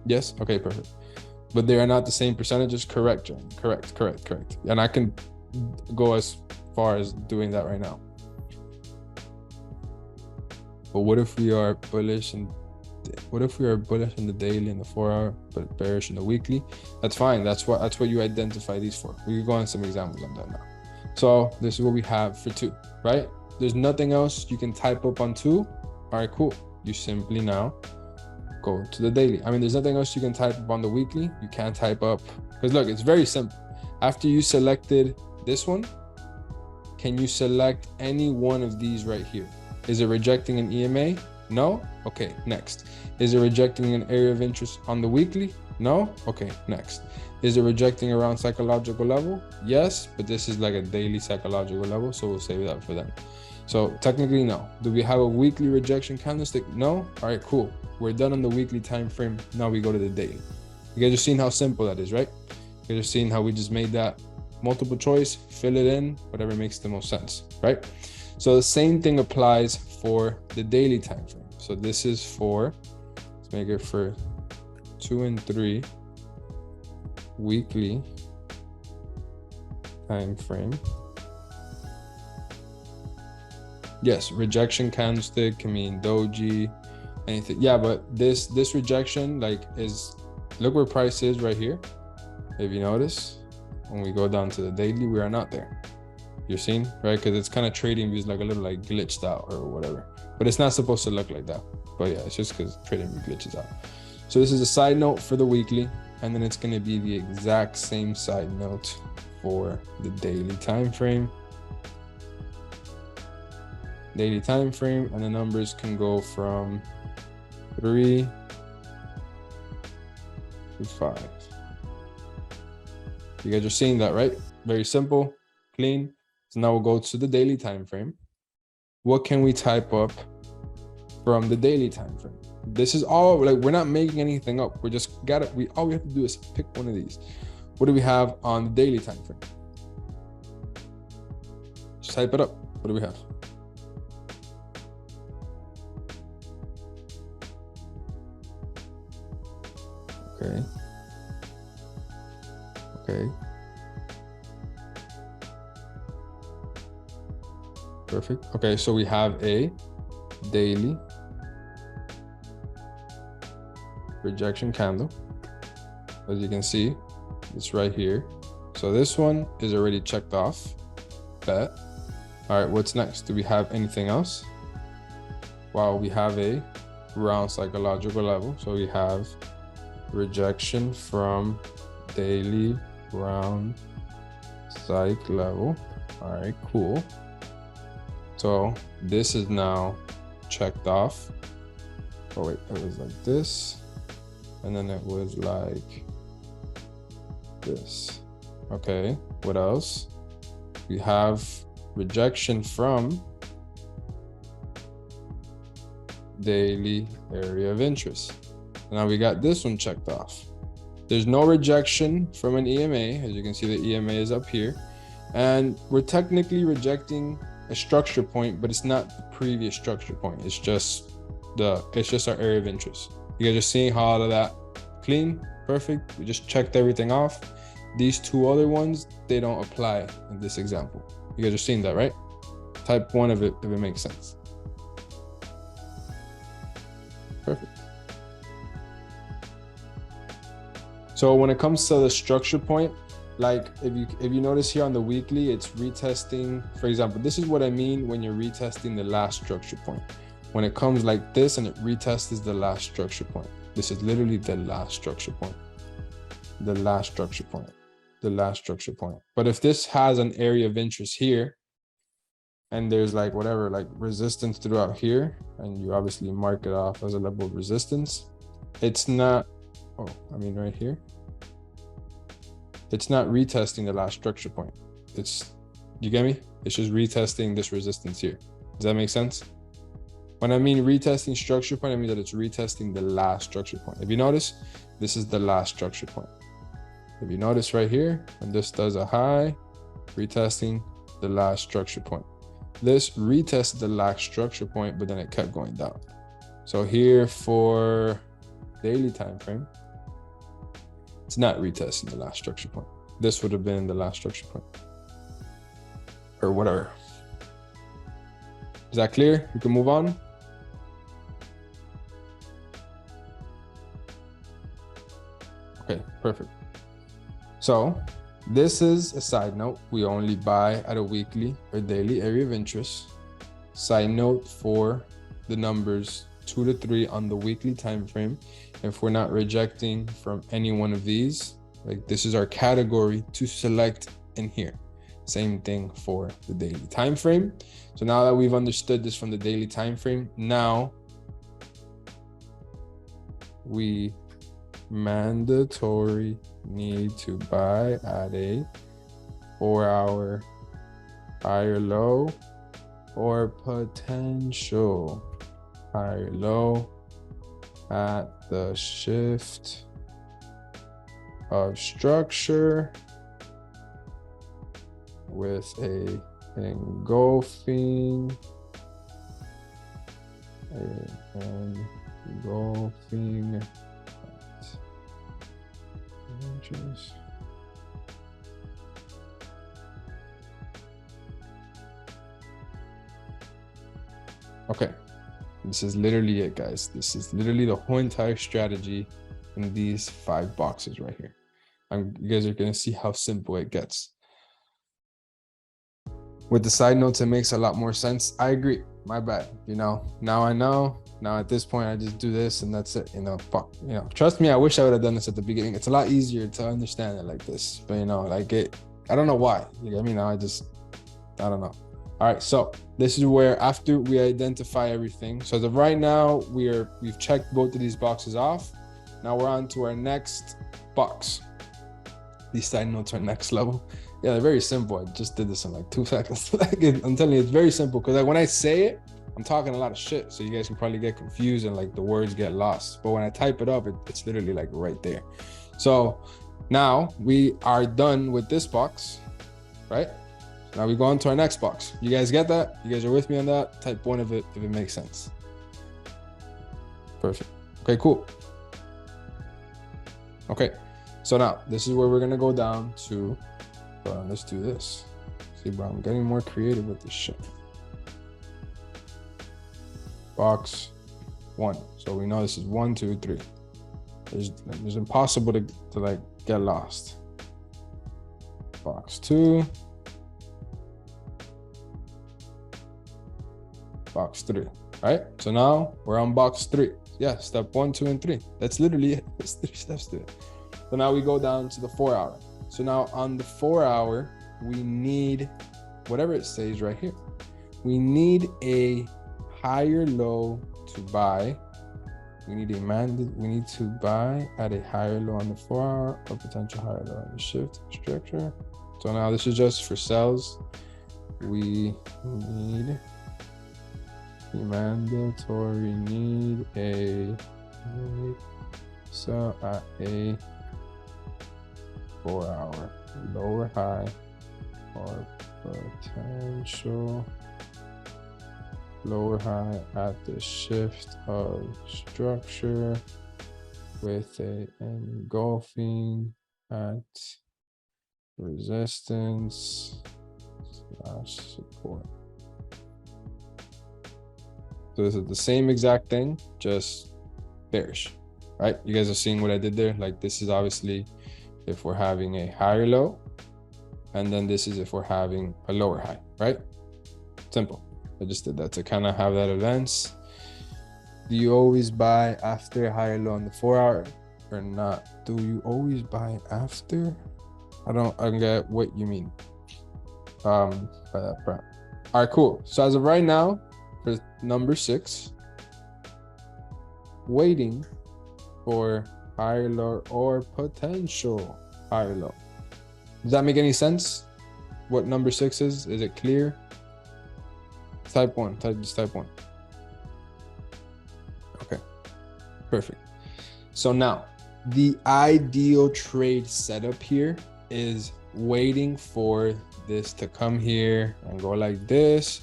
Yes. Okay, perfect. But they are not the same percentages. Correct, Jen. Correct. And I can go as far as doing that right now. But what if we are bullish and what if we are bullish in the daily and the 4-hour, but bearish in the weekly? That's fine. That's what you identify these for. We can go on some examples on that now. So this is what we have for 2, right? There's nothing else you can type up on 2. All right, cool. You simply now go to the daily. I mean, there's nothing else you can type up on the weekly. You can't type up, because look, it's very simple. After you selected this one, can you select any one of these right here? Is it rejecting an EMA? No? Okay, next. Is it rejecting an area of interest on the weekly? No? Okay, next. Is it rejecting around psychological level? Yes, but this is like a daily psychological level, so we'll save that for them. So technically, no. Do we have a weekly rejection candlestick? No? All right, cool. We're done on the weekly time frame. Now we go to the daily. You guys are seeing how simple that is, right? You guys are seeing how we just made that multiple choice, fill it in, whatever makes the most sense, right? So the same thing applies for the daily time frame. So this is for, let's make it for 2 and 3 weekly time frame. Yes, rejection candlestick can mean doji, anything. Yeah, but this rejection like is, look where price is right here. If you notice, when we go down to the daily, we are not there. You're seeing, right? Because it's kind of trading views like a little like glitched out or whatever, but it's not supposed to look like that. But yeah, it's just because trading view glitches out. So this is a side note for the weekly, and then it's going to be the exact same side note for the daily time frame. Daily time frame, and the numbers can go from 3 to 5. You guys are seeing that, right? Very simple, clean. So now we'll go to the daily time frame. What can we type up from the daily time frame? This is all like, we're not making anything up. We're just all we have to do is pick one of these. What do we have on the daily time frame? Just type it up. What do we have? Okay. Perfect. Okay, so we have a daily rejection candle. As you can see, it's right here. So this one is already checked off. Bet. All right, what's next? Do we have anything else? Wow, we have a round psychological level. So we have rejection from daily round psych level. All right, cool. So this is now checked off. Oh wait, it was like this, and then it was like this. Okay, what else? We have rejection from daily area of interest. Now we got this one checked off. There's no rejection from an EMA. As you can see, the EMA is up here, and we're technically rejecting a structure point, but it's not the previous structure point. It's just our area of interest. You guys are seeing how all of that clean, perfect. We just checked everything off. These two other ones, they don't apply in this example. You guys are seeing that, right? Type one of it if it makes sense. Perfect. So when it comes to the structure point, like if you notice here on the weekly, it's retesting. For example, this is what I mean when you're retesting the last structure point. When it comes like this and it retests the last structure point, this is literally the last structure point. The last structure point. The last structure point. But if this has an area of interest here, and there's like whatever, like resistance throughout here, and you obviously mark it off as a level of resistance, it's not, right here, it's not retesting the last structure point. You get me? It's just retesting this resistance here. Does that make sense? When I mean retesting structure point, I mean that it's retesting the last structure point. If you notice, this is the last structure point. If you notice right here, when this does a high, retesting the last structure point. This retested the last structure point, but then it kept going down. So here for daily time frame, It's not retesting the last structure point. This would have been the last structure point or whatever. Is that clear? We can move on. Okay, perfect. So this is a side note. We only buy at a weekly or daily area of interest. Side note for the numbers 2 to 3 on the weekly time frame. If we're not rejecting from any one of these, like this is our category to select in here. Same thing for the daily time frame. So now that we've understood this from the daily time frame, now we mandatory need to buy at a 4-hour higher low or potential higher low at the shift of structure with a engulfing inches. Okay, this is literally it, guys. This is literally the whole entire strategy in these 5 boxes right here. You guys are gonna see how simple it gets. With the side notes, it makes a lot more sense. I agree. My bad. You know, now I know. Now at this point, I just do this and that's it. You know, fuck. You know, trust me. I wish I would have done this at the beginning. It's a lot easier to understand it like this. But you know, like it. I don't know why. You get me now? I don't know. All right. So this is where after we identify everything. So as of right now, we've checked both of these boxes off. Now we're on to our next box. These side notes are next level. Yeah, they're very simple. I just did this in like 2 seconds. I'm telling you, it's very simple because like when I say it, I'm talking a lot of shit. So you guys can probably get confused and like the words get lost. But when I type it up, it's literally like right there. So now we are done with this box, right? Now we go on to our next box. You guys get that? You guys are with me on that? Type 1 if it makes sense. Perfect. Okay, cool. Okay, so now this is where we're gonna go down to. Let's do this. See, bro, I'm getting more creative with this shit. Box 1. So we know this is 1, 2, 3. It's impossible to like get lost. Box 2. Box 3. Right? So now we're on box 3. Yeah, step 1, 2, and 3. That's literally it. There's 3 steps to it. So now we go down to the 4-hour. So now on the 4-hour, we need whatever it says right here. We need a higher low to buy. We need to buy at a higher low on the 4-hour or potential higher low on the shift structure. So now this is just for sells. We mandatory need a so at a 4-hour lower high or potential lower high at the shift of structure with a engulfing at resistance / support. So this is the same exact thing, just bearish, right? You guys are seeing what I did there. Like this is obviously if we're having a higher low, and then this is if we're having a lower high, right? Simple. I just did that to kind of have that advance. Do you always buy after a higher low on the 4-hour or not? Do you always buy after? I don't get what you mean by that part. All right, cool. So as of right now, for number 6, waiting for higher low or potential higher low. Does that make any sense? What number 6 is? Is it clear? Type 1. Just type 1. Okay, perfect. So now the ideal trade setup here is waiting for this to come here and go like this,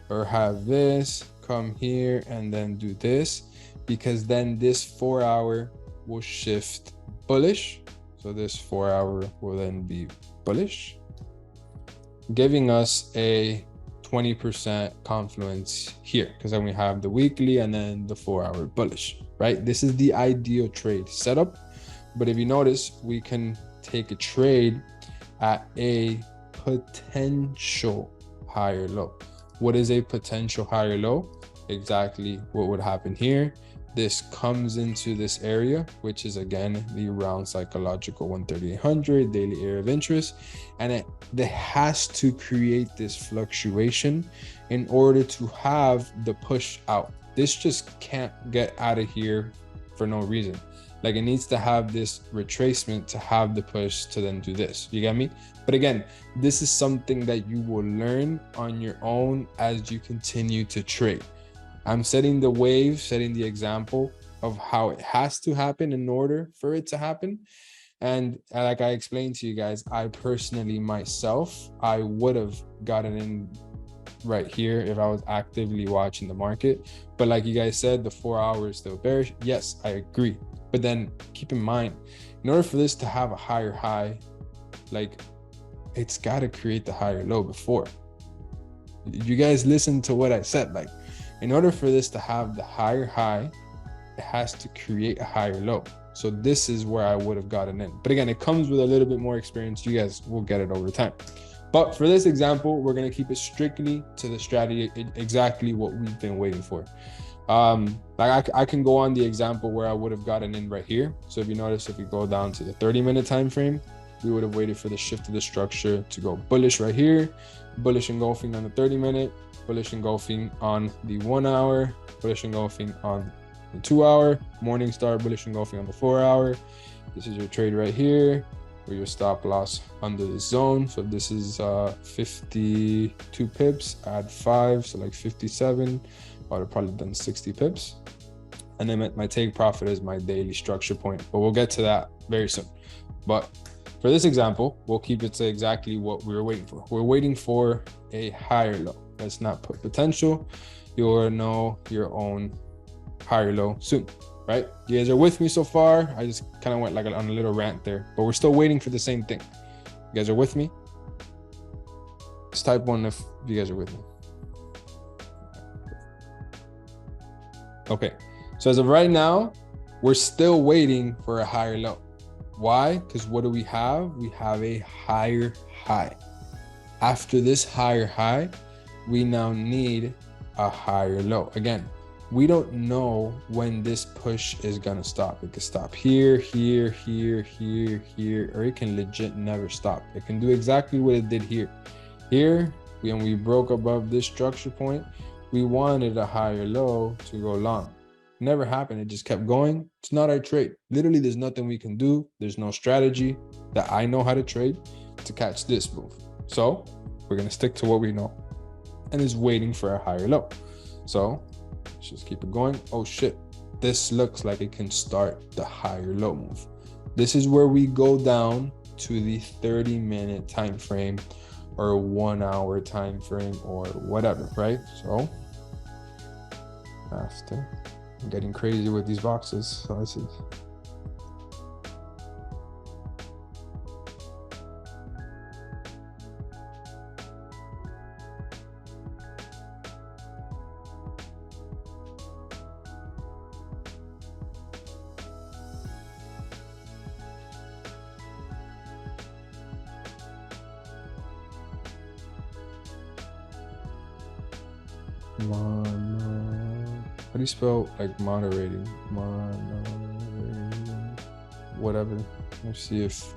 or have this come here and then do this, because then this 4-hour will shift bullish So this 4 hour will then be bullish, giving us a 20% confluence here, because then we have the weekly and then the 4 hour bullish, right? This is the ideal trade setup. But if you notice, we can take a trade at a potential higher low. What is a potential higher low? Exactly what would happen here. This comes into this area, which is again the round psychological 13800 daily area of interest, and it has to create this fluctuation in order to have the push out. This just can't get out of here for no reason. Like, it needs to have this retracement to have the push to then do this. You get me? But again, this is something that you will learn on your own as you continue to trade. I'm setting the wave, setting the example of how it has to happen in order for it to happen. And like I explained to you guys, I personally myself, I would have gotten in right here if I was actively watching the market. But like you guys said, the 4 hours still bearish. Yes, I agree. But then keep in mind, in order for this to have a higher high, like, it's got to create the higher low before. You guys listen to what I said. Like, in order for this to have the higher high, it has to create a higher low. So this is where I would have gotten in. But again, it comes with a little bit more experience. You guys will get it over time. But for this example, we're going to keep it strictly to the strategy, exactly what we've been waiting for. Like I can go on the example where I would have gotten in right here. So if you notice, if we go down to the 30-minute time frame, we would have waited for the shift of the structure to go bullish right here, bullish engulfing on the 30-minute, bullish engulfing on the 1 hour, bullish engulfing on the 2 hour, morning star bullish engulfing on the 4 hour. This is your trade right here, or your stop loss under the zone. So this is 52 pips, add 5, so like 57. I would have probably done 60 pips. And then my take profit is my daily structure point, but we'll get to that very soon. But for this example, we'll keep it to exactly what we were waiting for. We're waiting for a higher low. Let's not put potential. You'll know your own higher low soon, right? You guys are with me so far? I just kind of went like on a little rant there, but we're still waiting for the same thing. You guys are with me? Just type 1 if you guys are with me. Okay, so as of right now, we're still waiting for a higher low. Why? Because what do we have? We have a higher high. After this higher high, we now need a higher low. Again, we don't know when this push is gonna stop. It could stop here, here, here, here, here, or it can legit never stop. It can do exactly what it did here. Here, when we broke above this structure point, we wanted a higher low to go long. Never happened. It just kept going. It's not our trade. Literally, there's nothing we can do. There's no strategy that I know how to trade to catch this move. So we're going to stick to what we know and is waiting for a higher low. So let's just keep it going. Oh shit. This looks like it can start the higher low move. This is where we go down to the 30-minute time frame or 1 hour time frame or whatever, right? So after, I'm getting crazy with these boxes. So this is how do you spell like moderating? Whatever. Let's see if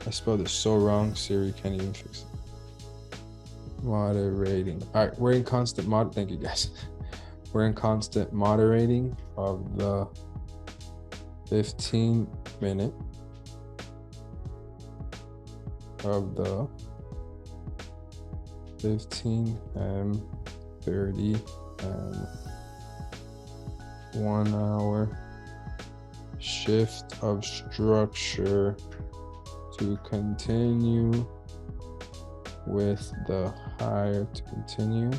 I spelled it so wrong. Siri can't even fix it. Moderating. All right, we're in constant thank you guys. We're in constant moderating of the 15-minute of the 15 and 30 and 1 hour shift of structure to continue with the higher to continue